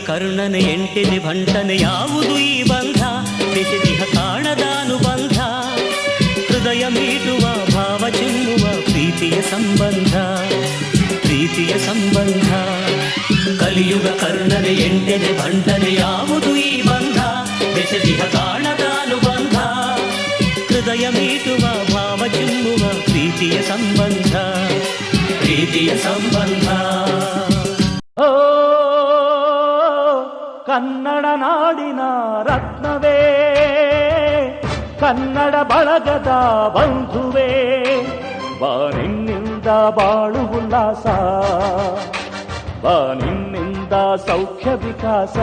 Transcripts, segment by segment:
ಕರ್ಣನೆ ಎಂಟಿದೆ ಭಂಟನೆ ಯಾವುದು ಈ ಬಂಧ ಬೆಸೆದಿಹ ಕಾಣದಾನುಬಂಧ ಹೃದಯ ಮೀಟುವ ಭಾವ ಚಿಮ್ಮುವ ಪ್ರೀತಿಯ ಸಂಬಂಧ ಪ್ರೀತಿಯ ಸಂಬಂಧ ಕಲಿಯುಗ ಕರ್ಣನೆ ಎಂಟಿದೆ ಭಂಟನೆ ಯಾವುದು ಈ ಬಂಧ ಬೆಸೆದಿಹ ಕಾಣದಾನುಬಂಧ ಹೃದಯ ಮೀಟುವ ಭಾವ ಚಿಮ್ಮುವ ಪ್ರೀತಿಯ ಸಂಬಂಧ ಪ್ರೀತಿಯ ಸಂಬಂಧ ಓ ಕನ್ನಡ ನಾಡಿನ ರತ್ನವೇ ಕನ್ನಡ ಬಳಗದ ಬಂಧುವೇ ಬಾನಿನ್ನಿಂದ ಬಾಳು ಉಲ್ಲಾಸ ಬಾನಿನ್ನಿಂದ ಸೌಖ್ಯ ವಿಕಾಸ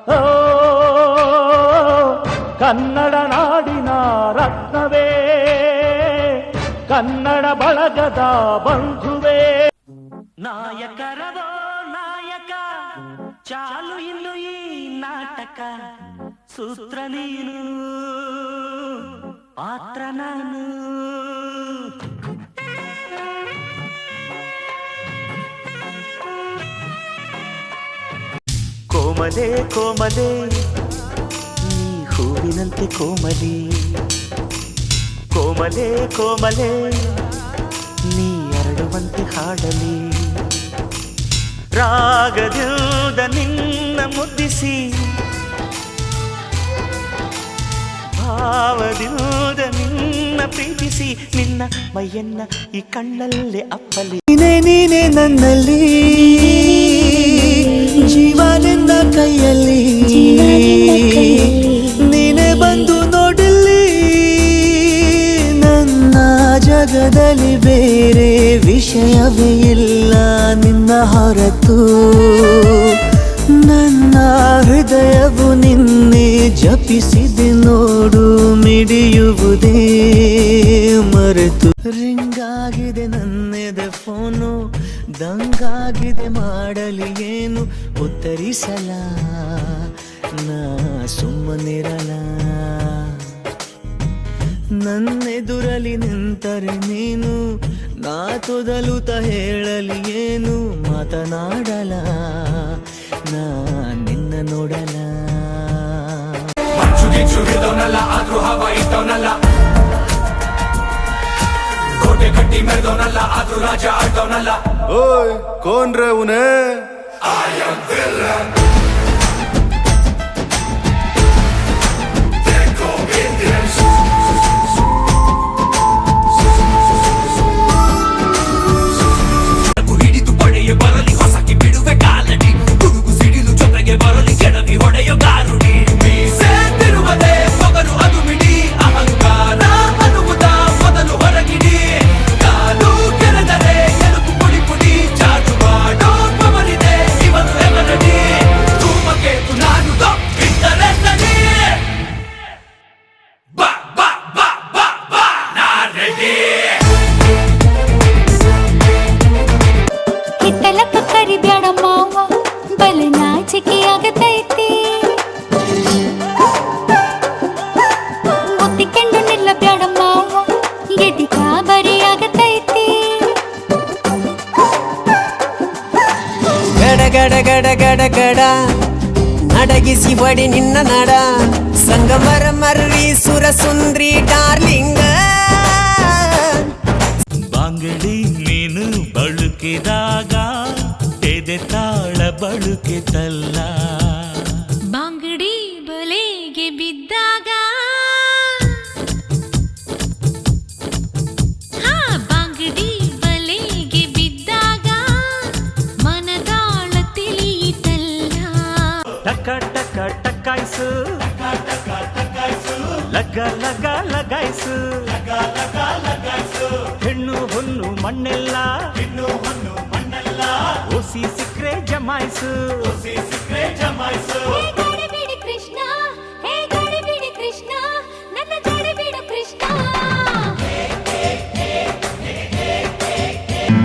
ಓ ಕನ್ನಡ ನಾಡಿನ ರತ್ನವೇ ಕನ್ನಡ ಬಳಗದ ಬಂಧುವೇ ನಾಯಕರವೋ ನಾಯಕ ಚಾಲು ಇನ್ನು ಈ ನಾಟಕ ಸೂತ್ರ ನೀನು ಪಾತ್ರ ನಾನು ಕೋಮಲೆ ಕೋಮಲೆ ನೀ ಹೂವಿನಂತೆ ಕೋಮಲಿ ಕೋಮಲೆ ಕೋಮಲೆ ನೀ ಅರಳುವಂತೆ ಹಾಡಲಿ ರಾಗದಿಂದ ನಿನ್ನ ಮುದ್ದಿಸಿ ಭಾವದಿಂದ ನಿನ್ನ ಪ್ರೀತಿಸಿ ನಿನ್ನ ಮೈಯನ್ನ ಈ ಕಣ್ಣಲ್ಲೇ ಅಪ್ಪಲಿ ನೀನೇ ನನ್ನಲ್ಲಿ ಜೀವ ನಿನ್ನ ಕೈಯಲ್ಲಿ ನೀನೇ ಬಂದು ನೋಡಲಿ ನನ್ನ ಜಗದಲ್ಲಿ ಬೇರೆ ವಿಷಯವೇ ಇಲ್ಲ ನಿನ್ನ ಹೊರತು ನನ್ನ ಹೃದಯವು ನಿನ್ನೆ ಜಪಿಸಿದೆ ನೋಡು ಮಿಡಿಯುವುದೇ ಮರೆತು ರಿಂಗಾಗಿದೆ ನನ್ನೆದೆ ಫೋನು ದಂಗಾಗಿದೆ ಮಾಡಲಿ ಏನು ಉತ್ತರಿಸಲ ನಾ ಸುಮ್ಮನಿರಲ ನನ್ನೆದುರಲಿ ನಿಂತರೆ ನೀನು ನಾ ತೊದಲುತ್ತ ಹೇಳಲಿ ಏನು ಮಾತನಾಡಲ ನಾ ನಿನ್ನ ನೋಡಲ ಆದ್ರೂ ಹವ ಇಟ್ಟವನಲ್ಲ ಕೋಟೆ ಕಟ್ಟಿ ಮೆರೆದವನಲ್ಲ ಆದ್ರೂ ರಾಜ ಆಡ್ತವನಲ್ಲ ಓಯ್ ಕೌನ್ ರೇ ಉನೇ I am villain ಹಿಡಿದು ಪಡೆಯ ಬರಲಿ ಹೊಸಕಿ ಬಿಡುವೆ ಕಾಲಡಿ ಗುಡುಗು ಸಿಡಿಲು ಜೊತೆಗೆ ಬರಲಿ ಕೆಡವಿ ಹೊಡೆಯೋ ಗಾರುಡಿ ಮೀಸೆತ್ತಿರುವುದೇ ಮೊಗರು ಅದು ಮಿಡಿ ಅಹಂಕಾರ ಅನ್ನುವುದ ಮೊದಲು ಹೊರಗಿಡಿ ಕಾಲು ಕೆರೆದರೆ ಎಲುಬು ಪುಡಿ ಪುಡಿ ಚಾಚು ಮಾಡೋ ಪವರಿದೆ ಇವನು ಎವರಡಿ ಧೂಮಕೇತು ನಾನು ಬಿಟ್ಟರೆ ನಡಿ ಬಾ ಬಾ ಬಾ ಬಾ ಬಾ ನಾ ರೆಡಿ ಹಿತ್ತಲಕ್ಕ ಕರಿಬ್ಯಾಡ ಮಾವ ಬಲ ನಾಚಿಕೆ ಆಗತೈತಿ ಮುತ್ತಿಕೊಂಡು ನಿಲ್ಲ ಬ್ಯಾಡ ಮಾವ ಗೆದಿ ಕಾಬರಿ ಆಗತೈತಿ ಗಡ ಗಡ ಗಡ ಗಡ ಗಡ ನಡಗಿಸಿ ಹೊಡಿ ನಿನ್ನ ನಡ ಸಂಗಮರ ಮರ್ರಿ ಸುರ ಸುಂದ್ರಿ ಡಾರ್ಲಿಂಗ ಬಾಂಗಡಿ ಮೀನು ಬಳುಕಿದಾಗ ಎದೆ ತಾಳ ಬಳುಕಿತಲ್ಲ ಬಾಂಗಡಿ ಬಲೆಗೆ ಬಿದ್ದಾಗ ಬಾಂಗಡಿ ಬಲೆಗೆ ಬಿದ್ದಾಗ ಮನದಾಳ ತಿಳಿಯಿತಲ್ಲ ಟಕ ಟಕ ಟಕಾಯ್ಸು ಲಗ ಲಗ ಲಗಾಯ್ಸು ಹೆಣ್ಣು ಹೊನ್ನು ಮಣ್ಣೆಲ್ಲ ಓಸಿ ಸಿಕ್ರೆ ಜಮಾಯ್ಸು ಹೇ ಗಡಿಬಿಡಿ ಕೃಷ್ಣ ಹೇ ಗಡಿಬಿಡಿ ಕೃಷ್ಣ ನನ್ನ ಗಡಿಬಿಡು ಕೃಷ್ಣ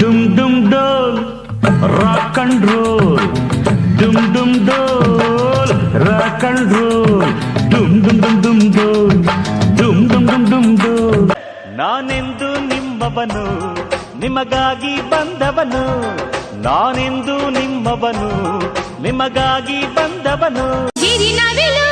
ಡುಮ್ ಡುಮ್ ಡೋಲ್ ರಾಕ್ ಅಂಡ್ ರೋಲ್ ಡುಮ್ ಡುಮ್ ಡೋಲ್ ರಾಕ್ ಅಂಡ್ ರೋಲ್ ಡುಮ್ ಡುಮ್ ಡುಮ್ ಡುಮ್ ಡೋಲ್ ಡುಮ್ ಡುಮ್ ಡುಮ್ ಡುಮ್ ಡೋಲ್ ನಾನೆಂದು ನಿಮ್ಮವನು ನಿಮಗಾಗಿ ಬಂದವನು ನಾನೆಂದು ನಿಮ್ಮವನು ನಿಮಗಾಗಿ ಬಂದವನು ಗಿರಿ ನವಿಲು